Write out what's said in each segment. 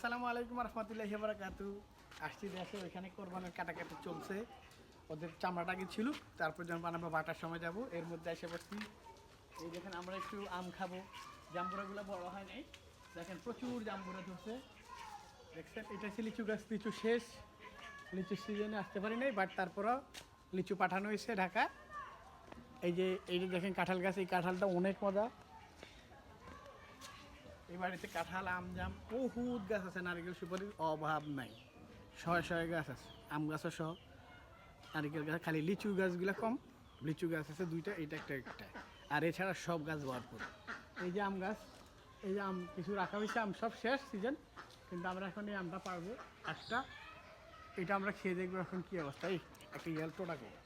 আসসালামু আলাইকুম রহমতুল্লাহি বারাকাতু। আসছি দেশে, ওইখানে কোরবানের কাটাকাটি চলছে, ওদের চামড়াটা ছিল। তারপর যখন আমরা বাটার সময় যাব, এর মধ্যে এসে পড়ছি। এই দেখেন আমরা একটু আম খাবো। জাম্বুরাগুলো বড় হয় নাই, দেখেন প্রচুর জাম্বুরা ধরছে। দেখছেন, এটা হচ্ছে লিচু গাছ। লিচু শেষ, লিচু সিজনে আসতে পারি নাই, বাট তারপরও লিচু পাঠানো হয়েছে ঢাকা। এই যে দেখেন কাঁঠাল গাছ, এই কাঁঠালটা অনেক মজা। এই বাড়িতে কাঁঠাল, আম, জাম বহুত গাছ আছে, নারিকেল সুপারির অভাব নাই। শয়ে শয়ে গাছ আছে, আম গাছও সহ, নারিকেল গাছ। খালি লিচু গাছগুলো কম, লিচু গাছ আছে দুইটা, এটা একটা। আর এছাড়া সব গাছ ভরপুর। এই যে আম গাছ, এই যে আম কিছু রাখা হয়েছে, আম সব শেষ সিজন, কিন্তু আমরা এখন এই আমটা পারবো একটা। এটা আমরা খেয়ে দেখবো এখন কী অবস্থা। এই একটা টোটা করবো।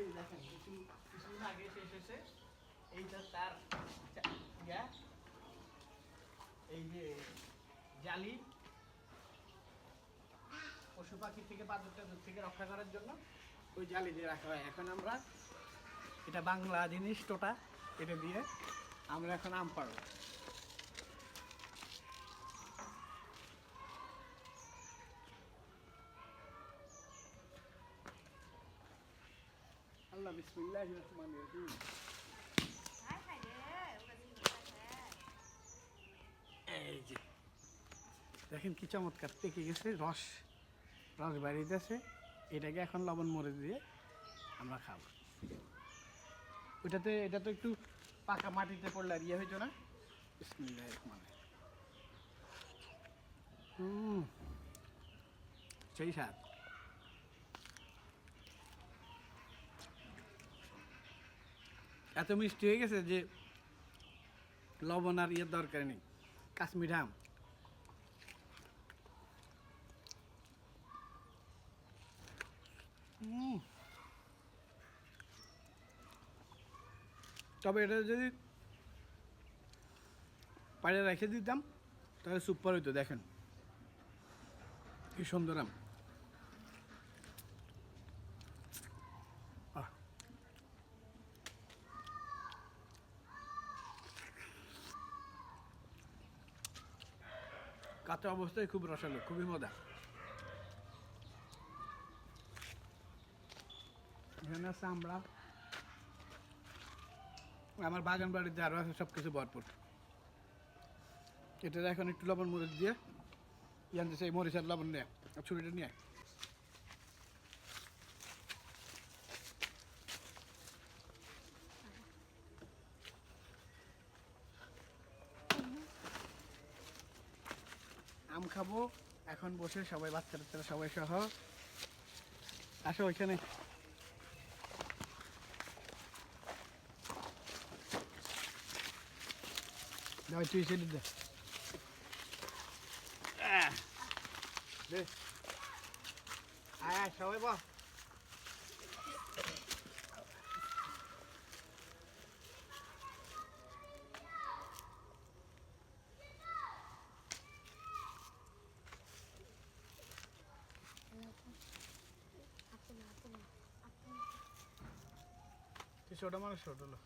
এই দেখেন কিছুদিন আগে শেষ হয়েছে। এইটা তার এই যে জালি, পশু পাখি থেকে পাথর টাথর থেকে রক্ষা করার জন্য ওই জালি দিয়ে রাখা হয়। এখন আমরা, এটা বাংলা জিনিস টোটা, এটা দিয়ে আমরা এখন আম পাড়বো। আল্লাহ বিসমিল্লাহির রহমানির রহিম। এই যে দেখেন কি চমৎকার পেকে গেছে, রস রস বাড়িতেছে। এটাকে এখন লবণ মরিচ দিয়ে আমরা খাবো। এটা তো একটু পাকা মাটিতে পড়লে আর ইয়ে হইতো না। বিসমিল্লাহির রহমানির রহিম। সেই স্বাদ। এত মিষ্টি হয়ে গেছে যে লবণ আর ইয়ের দরকার নেই। কাশ্মীর আম। তবে এটা যদি পাড়ে রেখে দিতাম তাহলে সুপার হইতো। দেখেন কি সুন্দর আম। কাঁচা অবস্থায় খুব রসালো, খুবই মজা। এখানে আছে আমরা, আমার বাগান বাড়িতে আরও আছে সব কিছু ভরপুর। এটা এখন একটু লবণ মরিচ দিয়ে জানতে চাই, মরিচ আর লবণ নিয়ে ছুরিটা নিয়ে। আম খাবো এখন বসে সবাই, বাচ্চা টাচ্চারা সবাই সহ। আসো ওইখানে। তুই সেটা দে, আয় সবাই বল। তুই ছোট মানুষ, ছোট হলো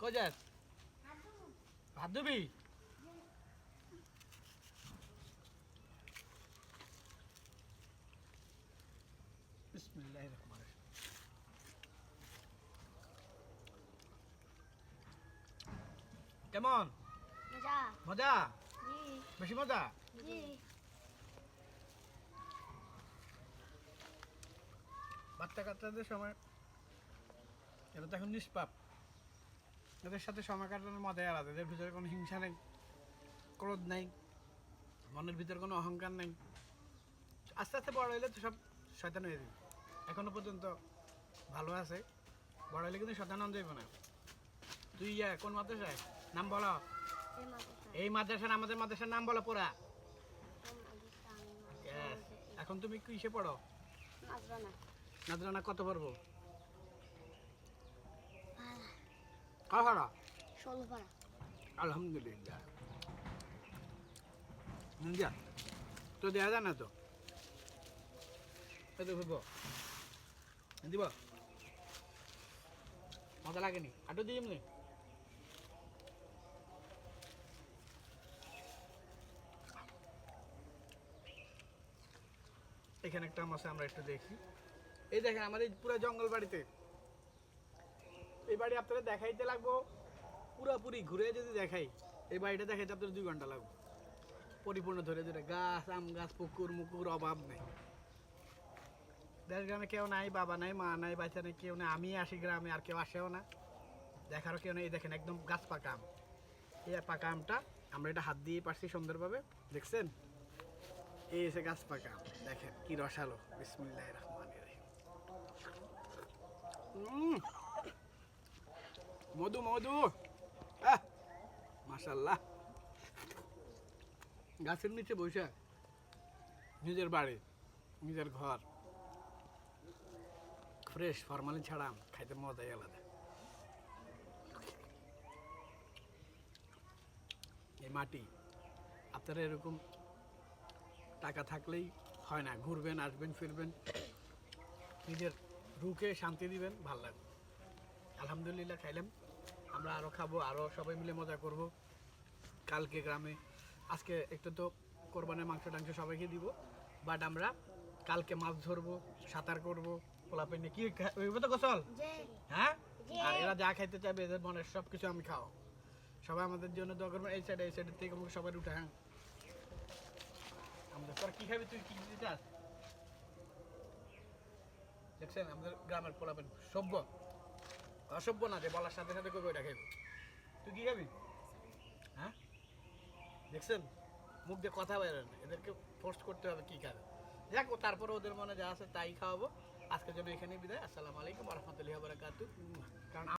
কজাত ভাত দিবি। বিসমিল্লাহির রহমানির রহিম। কেমন মজা? বেশি মজা? বাচ্চা কাচ্চাদের সময় এটা তো এখন নিষ্পাপ, এদের সাথে সময় কাটানোর মজাই আলাদা। এদের ভিতরে কোনো হিংসা নেই, ক্রোধ নেই, মনের ভিতরে কোনো অহংকার নেই। আস্তে আস্তে বড় হইলে তো সব শয়তান হয়ে যাবে। এখনো পর্যন্ত ভালো আছে, বড় হইলে কিন্তু শয়তান হয়ে যাবে না। তুই কোন মাদ্রাসায় নাম বলো? এই মাদ্রাসার, আমাদের মাদ্রাসার নাম বলো পুরা। এখন তুমি কিসে পড়ো? নাজরানা। কত পড়বো? আলহামদুলিল্লাহ। তো দেওয়া যায় না তো এই তো ঘুরবো দিব মজা লাগেনি আটো দিয়ে এমনি এখানে একটা আম আছে আমরা একটু দেখি এই দেখেন আমাদের পুরো জঙ্গল বাড়িতে এই বাড়ি আপনারা দেখাইতে লাগবো পুরাপুরি ঘুরে যদি দেখাই এই বাড়িটা দেখাইতে আপনার 2 ঘন্টা লাগবে পরিপূর্ণ ধরে ধরে গাছ আম গাছ পুকুর মুকুর অভাব নেই দেশ গ্রামে কেউ নাই বাবা নাই মা নাই বাচ্চা নেই কেউ নেই আমি আসি গ্রামে আর কেউ আসেও না দেখারও কেউ নেই এই দেখেন একদম গাছ পাকা আম এই পাকা আমটা আমরা এটা হাত দিয়ে পারছি সুন্দরভাবে দেখছেন এই এসে গাছ পাকা আম দেখেন কি রসালো বিসমিল্লাহির রহমানির রহিম মধু মধু মাশাআল্লাহ গাছের নিচে বসে নিজের বাড়ি নিজের ঘর ফ্রেশ ফরমালিন ছাড়া আম খাইতে মজাই আলাদা এই মাটি আপনারা এরকম টাকা থাকলেই হয় না ঘুরবেন আসবেন ফিরবেন নিজের রুকে শান্তি দিবেন ভালো লাগবে আলহামদুলিল্লাহ খাইলাম আমরা আরও খাবো আরও সবাই মিলে মজা করব কালকে গ্রামে আজকে একটু তো কোরবানের মাংস টাংস সবাইকে দিব বাট আমরা কালকে মাছ ধরবো সাঁতার করবো পোলাপেন নিয়ে কি ওইভাবে তো গোসল হ্যাঁ আর এরা যা খাইতে চাইবে এদের মনের সব কিছু আমি খাও সবাই আমাদের জন্য দোয়া করবেন এই সাইডের থেকে আমাকে সবাই উঠে হ্যাঁ আমাদের তোর কি খাবি তুই কি দিতে চাস দেখছেন আমাদের গ্রামের পোলাপেন সভ্য অসভ্য না যে বলার সাথে সাথে কই ওইটা খাইব তুই কি খাবি হ্যাঁ দেখছেন মুখ দিয়ে কথা বেরোয় না এদেরকে ফোর্স করতে হবে কি খাবে যাক তারপরে ওদের মনে যা আছে তাই খাওয়াবো আজকের জন্য এখানেই বিদায় আসসালামু আলাইকুম ওয়া রাহমাতুল্লাহি ওয়া বারাকাতুহু